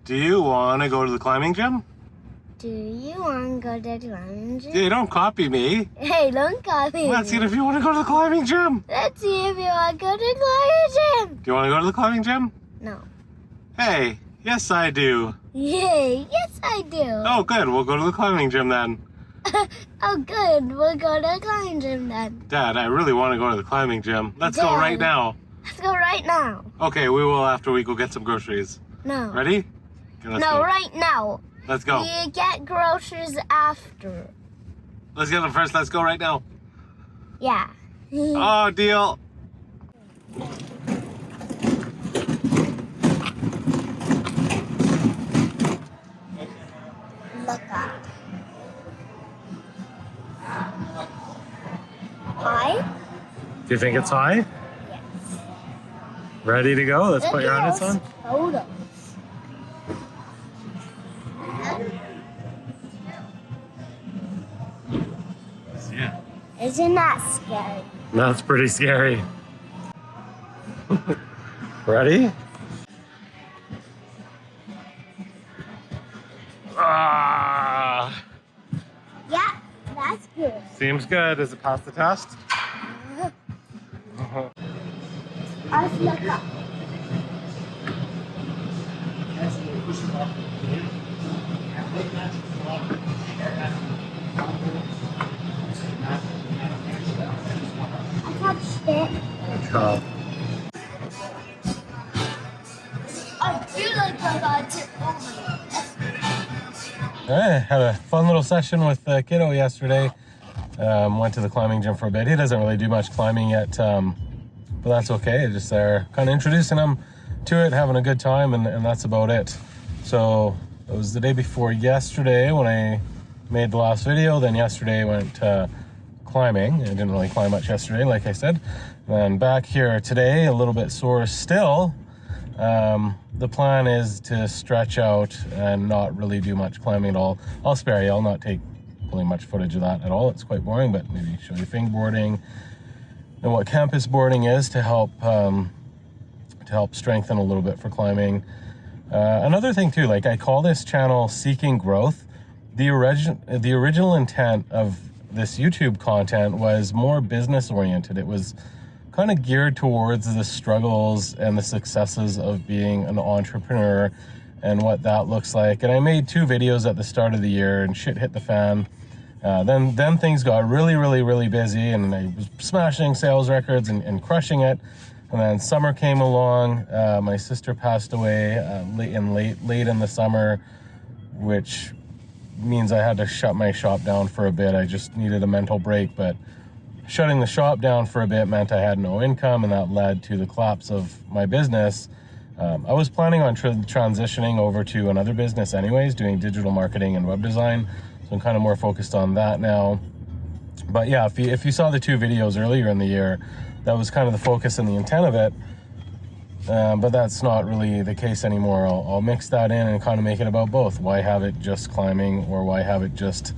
Do you want to go to the climbing gym? Do you want to go to the climbing gym? Hey, don't copy me. Hey, don't copy Let's see me. if you want to go to the climbing gym. Let's see if you want to go to the climbing gym. Do you want to go to the climbing gym? No. Hey, yes I do. Yay, yes I do. Oh, good. We'll go to the climbing gym then. Oh, good. We'll go to the climbing gym then. Dad, I really want to go to the climbing gym. Let's go Dad. right now. Let's go right now. Okay, we will after we go get some groceries. No. Ready? Okay, let's No, go. right now. Let's go. We get groceries after. Let's get them first. Let's go right now. Yeah. Oh, deal. Look up. Hi? Do you think it's high? Yes. Ready to go? Let's Look put your at harness those on. photos. Yeah. Isn't that scary? That's pretty scary. Ready? Ah, Yeah, that's good. seems good. Does it pass the test? Let's look up. I touched it. Good job. I feel like I got to over. I had a fun little session with the kiddo yesterday. Went to the climbing gym for a bit. He doesn't really do much climbing yet, but that's okay. Just there, kind of introducing him to it, having a good time, and that's about it. So it was the day before yesterday when I made the last video. Then yesterday I went climbing. I didn't really climb much yesterday, like I said. And back here today, a little bit sore still. The plan is to stretch out and not really do much climbing at all. I'll spare you. I'll not take really much footage of that at all. It's quite boring, but maybe show you fingerboarding and what campus boarding is to help strengthen a little bit for climbing. Another thing too, like I call this channel Seeking Growth. The original intent of this YouTube content was more business oriented. It was kind of geared towards the struggles and the successes of being an entrepreneur and what that looks like. And I made 2 videos at the start of the year and shit hit the fan. Then things got really busy and I was smashing sales records and crushing it. And then summer came along. My sister passed away late in the summer, which means I had to shut my shop down for a bit. I just needed a mental break, but shutting the shop down for a bit meant I had no income, and that led to the collapse of my business. I was planning on transitioning over to another business anyways, doing digital marketing and web design. So I'm kind of more focused on that now. But yeah, if you saw the 2 videos earlier in the year, that was kind of the focus and the intent of it. But that's not really the case anymore. I'll mix that in and kind of make it about both. Why have it just climbing, or why have it just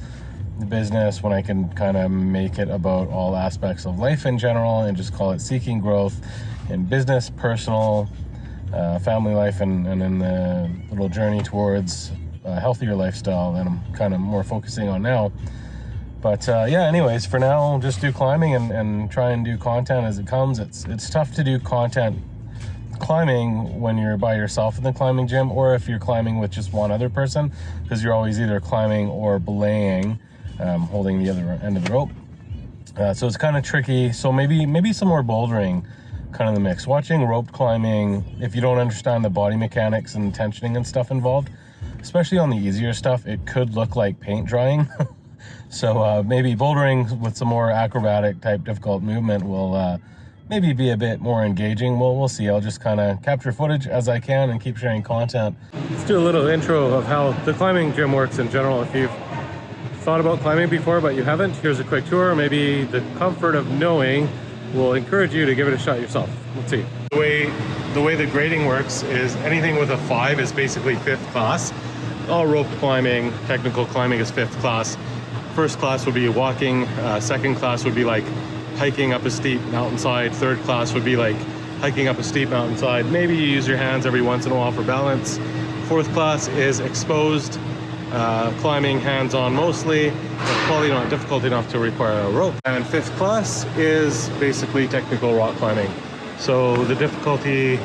the business when I can kind of make it about all aspects of life in general and just call it Seeking Growth in business, personal, family life, and in the little journey towards a healthier lifestyle that I'm kind of more focusing on now. But yeah, anyways, for now, I'll just do climbing and try and do content as it comes. It's tough to do content climbing when you're by yourself in the climbing gym, or if you're climbing with just one other person, because you're always either climbing or belaying, holding the other end of the rope. So it's kind of tricky. So maybe some more bouldering kind of the mix. Watching rope climbing, if you don't understand the body mechanics and tensioning and stuff involved, especially on the easier stuff, it could look like paint drying. So maybe bouldering with some more acrobatic type difficult movement will maybe be a bit more engaging. We'll see. I'll just kind of capture footage as I can and keep sharing content. Let's do a little intro of how the climbing gym works in general. If you've thought about climbing before but you haven't, here's a quick tour. Maybe the comfort of knowing will encourage you to give it a shot yourself. Let's see. The way the grading works is anything with a 5 is basically 5th class. All rope climbing, technical climbing is 5th class. First class would be walking. Second class would be like hiking up a steep mountainside. Third class would be like hiking up a steep mountainside. Maybe you use your hands every once in a while for balance. Fourth class is exposed climbing, hands-on mostly, but probably not difficult enough to require a rope. And fifth class is basically technical rock climbing. So the difficulty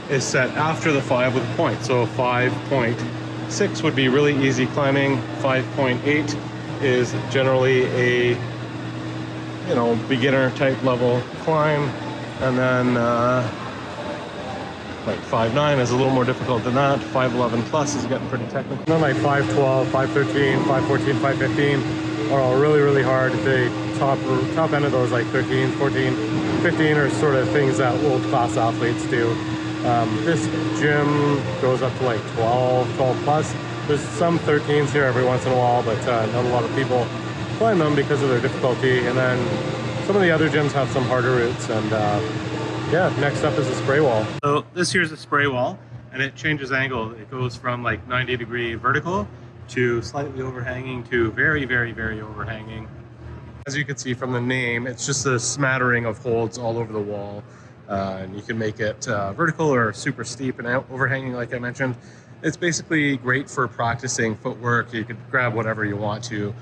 is set after the 5 with a point. So 5.6 would be really easy climbing. 5.8 is generally a, you know, beginner type level climb. And then like 5.9 is a little more difficult than that. 5.11 plus is getting pretty technical. And then like 5.12, 5.13, 5.14, 5.15 are all really, really hard. The top end of those, like 13, 14, 15 are sort of things that world class athletes do. This gym goes up to like 12 plus. There's some 13s here every once in a while, but not a lot of people climb them because of their difficulty. And then some of the other gyms have some harder routes. And yeah, next up is a spray wall. So this here's a spray wall, and it changes angle. It goes from like 90-degree vertical to slightly overhanging to very, very, very overhanging. As you can see from the name, it's just a smattering of holds all over the wall. And you can make it vertical or super steep and overhanging, like I mentioned. It's basically great for practicing footwork. You could grab whatever you want to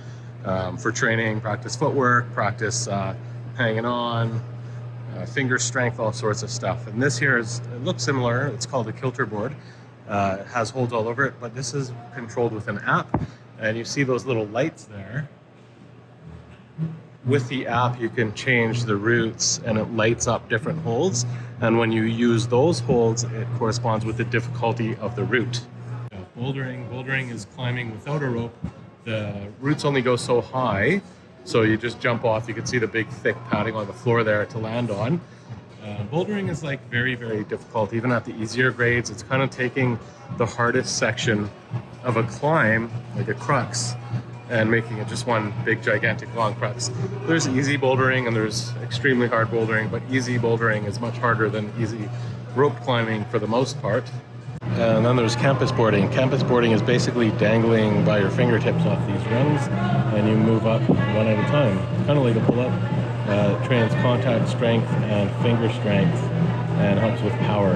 for training, practice footwork, practice hanging on, finger strength, all sorts of stuff. And this here it looks similar. It's called a kilter board. It has holds all over it, but this is controlled with an app. And you see those little lights there. With the app, you can change the routes and it lights up different holds. And when you use those holds, it corresponds with the difficulty of the route. Bouldering is climbing without a rope. The routes only go so high, so you just jump off. You can see the big thick padding on the floor there to land on. Bouldering is like very, very difficult, even at the easier grades. It's kind of taking the hardest section of a climb, like a crux, and making it just one big gigantic long crux. There's easy bouldering and there's extremely hard bouldering, but easy bouldering is much harder than easy rope climbing for the most part. And then there's campus boarding. Campus boarding is basically dangling by your fingertips off these rungs, and you move up one at a time, kind of like a pull-up. It trains contact strength and finger strength and helps with power.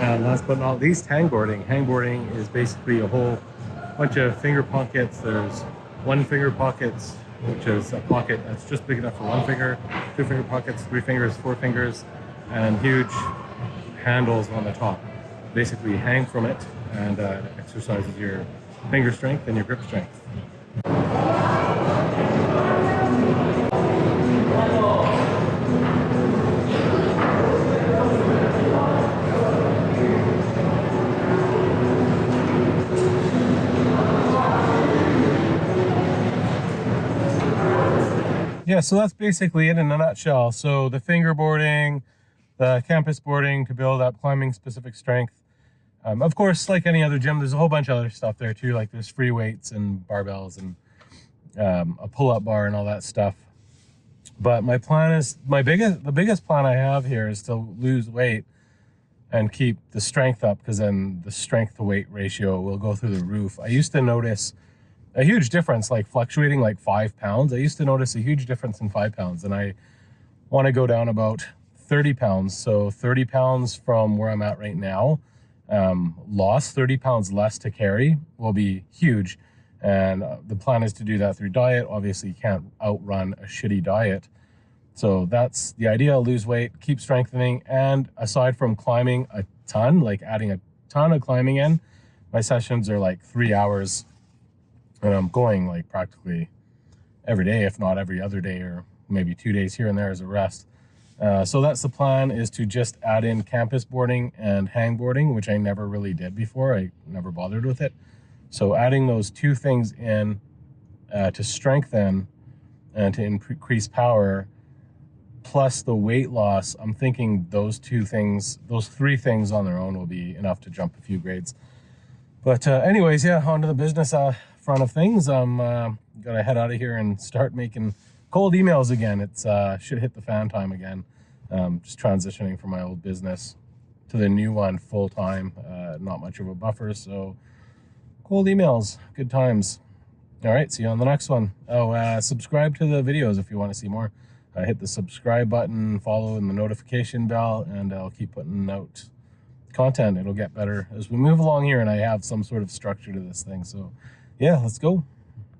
And last but not least, hangboarding. Hangboarding is basically a whole bunch of finger pockets. There's one finger pockets, which is a pocket that's just big enough for one finger, 2 finger pockets, 3 fingers, 4 fingers, and huge handles on the top. Basically, you hang from it, and it exercises your finger strength and your grip strength. Yeah, so that's basically it in a nutshell. So the fingerboarding, the campus boarding to build up climbing specific strength. Of course, like any other gym, there's a whole bunch of other stuff there too, like there's free weights and barbells and a pull-up bar and all that stuff. But my plan is, the biggest plan I have here is to lose weight and keep the strength up, because then the strength to weight ratio will go through the roof. I used to notice a huge difference, like fluctuating like 5 pounds. I used to notice a huge difference in 5 pounds, and I want to go down about 30 pounds. So 30 pounds from where I'm at right now, lost 30 pounds less to carry will be huge. And the plan is to do that through diet. Obviously, you can't outrun a shitty diet. So that's the idea, lose weight, keep strengthening. And aside from climbing a ton, like adding a ton of climbing in, my sessions are like 3 hours. And I'm going like practically every day, if not every other day, or maybe 2 days here and there as a rest. So that's the plan, is to just add in campus boarding and hang boarding, which I never really did before. I never bothered with it. So adding those 2 things in to strengthen and to increase power, plus the weight loss, I'm thinking those 3 things on their own will be enough to jump a few grades. But anyways, yeah, on to the business front of things. I'm gonna head out of here and start making cold emails again. It's should hit the fan time again. Just transitioning from my old business to the new one full time. Not much of a buffer, so cold emails, good times. All right, see you on the next one. Oh, subscribe to the videos if you want to see more. Hit the subscribe button, follow in the notification bell, and I'll keep putting out content. It'll get better as we move along here, and I have some sort of structure to this thing. So yeah, let's go.